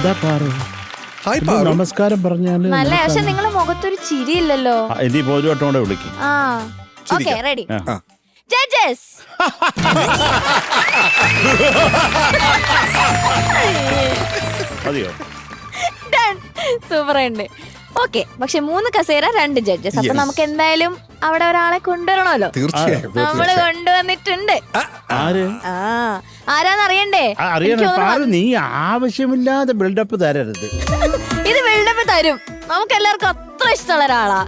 എന്താ പാറു? നമസ്കാരം പറഞ്ഞാല് നല്ല. പക്ഷെ നിങ്ങളെ മുഖത്തൊരു ചിരിയില്ലല്ലോ. ഇനി ഒരു വട്ടം കൂടെ വിളിക്കും. Okay, ready. ജഡ്ജസ്, മതിയോ? സൂപ്പർ ഉണ്ട്. ഓക്കെ, പക്ഷെ 3 കസേര 2 ജഡ്ജസ്. അപ്പൊ നമുക്ക് എന്തായാലും അവിടെ ഒരാളെ കൊണ്ടുവരണമല്ലോ. നമ്മള് കൊണ്ടുവന്നിട്ടുണ്ട്. ആരാന്നറിയണ്ടേ? നീ ആവശ്യമില്ലാതെ ബിൽഡപ്പ് തരരുത്. ഇത് ബിൽഡപ്പ് തരും. നമുക്ക് എല്ലാവർക്കും അത്ര ഇഷ്ടമുള്ള ഒരാളാ.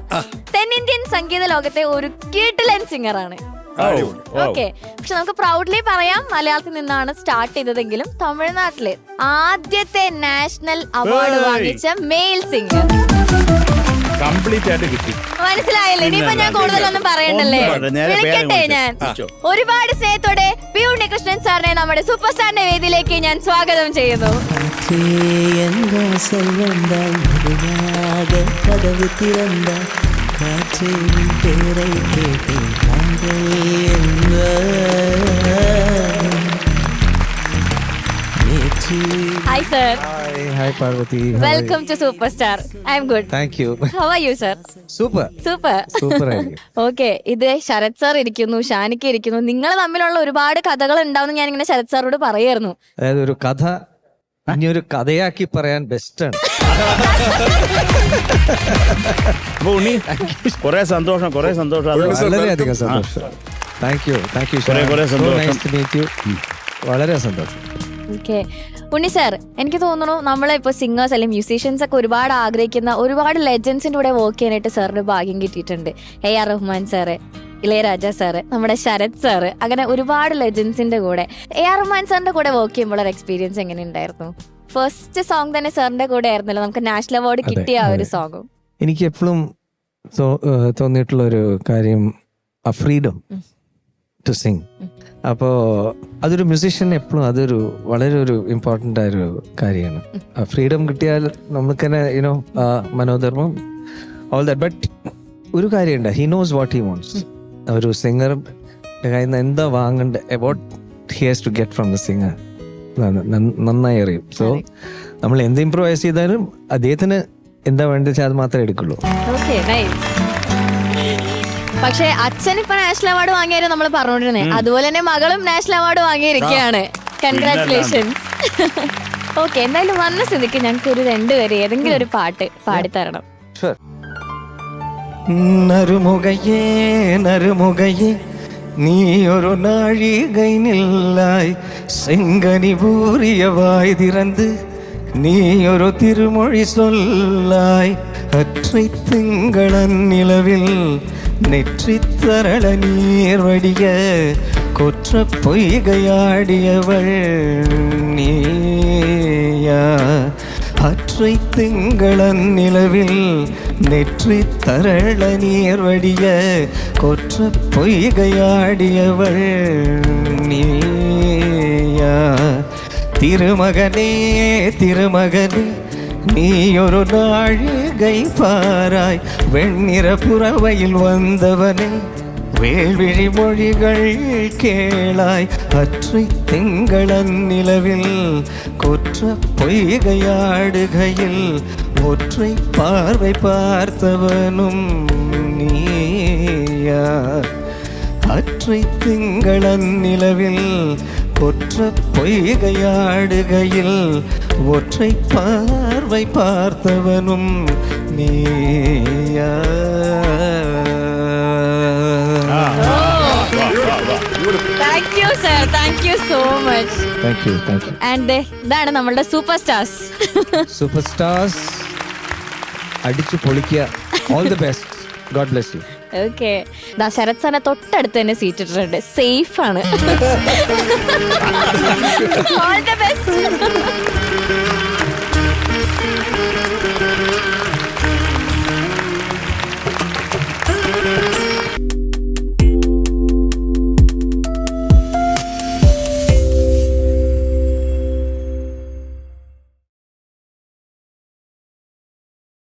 തെന്നിന്ത്യൻ സംഗീത ലോകത്തെ ഒരു കിടിലൻ സിംഗറാണ്. ഓക്കെ, പക്ഷെ നമുക്ക് പ്രൗഡ്ലി പറയാം, മലയാളത്തിൽ നിന്നാണ് സ്റ്റാർട്ട് ചെയ്തതെങ്കിലും തമിഴ്നാട്ടില് ആദ്യത്തെ നാഷണൽ അവാർഡ് വാങ്ങിച്ച മെയിൽ സിംഗർ. കംപ്ലീറ്റ് ആയിട്ട് കിട്ടി. മനസ്സിലായല്ലേ? ഇനിയിപ്പോ ഞാൻ കൂടുതലൊന്നും പറയണ്ടല്ലേ. വിളിക്കട്ടെ ഞാൻ. ഒരുപാട് സ്നേഹത്തോടെ പി ഉണ്ണികൃഷ്ണൻ സാറിനെ നമ്മുടെ സൂപ്പർ സ്റ്റാറിന്റെ വേദിയിലേക്ക് ഞാൻ സ്വാഗതം ചെയ്യുന്നു. Hi sir. Hi Parvati. Welcome to Superstar. I am good. Thank you. How are you sir? Super. Super. Super ആയിരിക്കും. Okay, ഇത് ശരത് സാർ ഇരിക്കുന്നു, ഷാനിക്ക ഇരിക്കുന്നു. നിങ്ങൾ തമ്മിലുള്ള ഒരുപാട് കഥകൾ ഉണ്ടാവുന്ന ഞാൻ ഇങ്ങനെ ശരത് സാറോട് പറയായിരുന്നു. അതായത് ഒരു കഥ ഇനി ഒരു കഥയാക്കി പറയാൻ ബെസ്റ്റാണ്. കുറെ സന്തോഷം. വളരെയധികം സന്തോഷം. Thank you. വളരെ സന്തോഷം. ഓക്കെ, ഉണ്ണി സാർ, എനിക്ക് തോന്നുന്നു നമ്മളിപ്പോ സിംഗേഴ്സ് അല്ലെങ്കിൽ മ്യൂസീഷ്യൻസ് ഒക്കെ ഒരുപാട് ആഗ്രഹിക്കുന്ന ഒരുപാട് ലെജൻസിന്റെ കൂടെ വർക്ക് ചെയ്യാനായിട്ട് സാറിന് ഭാഗ്യം കിട്ടിയിട്ടുണ്ട്. AR Rahman sir, Ilaiyaraaja sir, നമ്മുടെ ശരത് സാറ്, അങ്ങനെ ഒരുപാട് ലെജൻസിന്റെ കൂടെ. AR റഹ്മാൻ സാറിന്റെ കൂടെ വർക്ക് ചെയ്യുമ്പോൾ ഒരു എക്സ്പീരിയൻസ് എങ്ങനെ ഉണ്ടായിരുന്നു? ഫസ്റ്റ് സോങ് തന്നെ സാറിന്റെ കൂടെ ആയിരുന്നല്ലോ, നമുക്ക് നാഷണൽ അവാർഡ് കിട്ടിയ ആ ഒരു സോങ്ങും. എനിക്ക് എപ്പോഴും തോന്നിയിട്ടുള്ള ഒരു കാര്യം ആ ഫ്രീഡം ടു സിങ്. അപ്പോൾ അതൊരു മ്യൂസീഷ്യന് എപ്പോഴും അതൊരു വളരെ ഒരു ഇമ്പോർട്ടൻ്റ് ആയൊരു കാര്യമാണ്. ആ ഫ്രീഡം കിട്ടിയാൽ നമുക്ക് തന്നെ യുനോ മനോധർമ്മം ഓൾ ദാറ്റ്. ബട്ട് ഒരു കാര്യമുണ്ട്, he knows what he wants. ഒരു സിംഗറിന്റെ കയ്യിൽ നിന്ന് എന്താ വാങ്ങേണ്ട, what he has to get from the singer നന്നായി അറിയും. സോ നമ്മൾ എന്ത് ഇംപ്രൂവൈസ് ചെയ്താലും അദ്ദേഹത്തിന് എന്താ വേണ്ടത് വെച്ചാൽ അത് മാത്രമേ എടുക്കുള്ളൂ. പക്ഷെ അച്ഛൻ ഇപ്പൊ നാഷണൽ അവാർഡ് വാങ്ങിയാലും നമ്മൾ പറഞ്ഞോണ്ടിരുന്നേ, അതുപോലെ തന്നെ മകളും നാഷണൽ അവാർഡ് വാങ്ങിയിരിക്കുകയാണ്. കൺഗ്രാറ്റുലേഷൻസ്. ഓക്കെ, എന്തായാലും വന്ന സ്ഥിതിക്ക് ഞങ്ങൾക്ക് ഒരു 2 വരെ ഏതെങ്കിലും ഒരു പാട്ട് പാടിത്തരണം. നറുമുഖയേ നറുമുഖയേ നീ ഒരു നാഴികை நில்லாய் செங்கனி பூரியவாய் திறந்து நீ ஒரு திருமொழி சொல்லாய் அற்றை திங்களன் நிலவில் நெற்றி தரள நீர் வடிய கொற்ற பொய்கையாடியவள் நீயா அற்றை திங்களன் நிலவில் நெற்றி தரள நீர் வடிய கொற்ற பொய்கையாடியவள் நீயா திருமகனே திருமகனே நீ ஒரு நாழிகை பாராய் வெண்ணிற புறவையில் வந்தவனே வேள்விழி மொழிகள் கேளாய் அற்றை திங்களன் நிலவில் கொற்ற பொய்கையாடுகையில் ஒற்றை பார்வை பார்த்தவனும் நீயா அற்றை திங்களன் நிலவில் கொற்ற பொய்கையாடுகையில் ஒற்றை பார்வை பார்த்தவனும் நீயா. Thank you sir, thank you so much. Thank you. And ഇതാണ് നമ്മളുടെ സൂപ്പർ സ്റ്റാർസ്. സൂപ്പർ സ്റ്റാർസ് അടിച്ചു പൊളിക്കുക. All the best. God bless you. Okay, Sharath സാറിനെ തൊട്ടടുത്ത് തന്നെ സീറ്റ് ഇട്ടിട്ടുണ്ട്. സേഫ് ആണ്. All the best.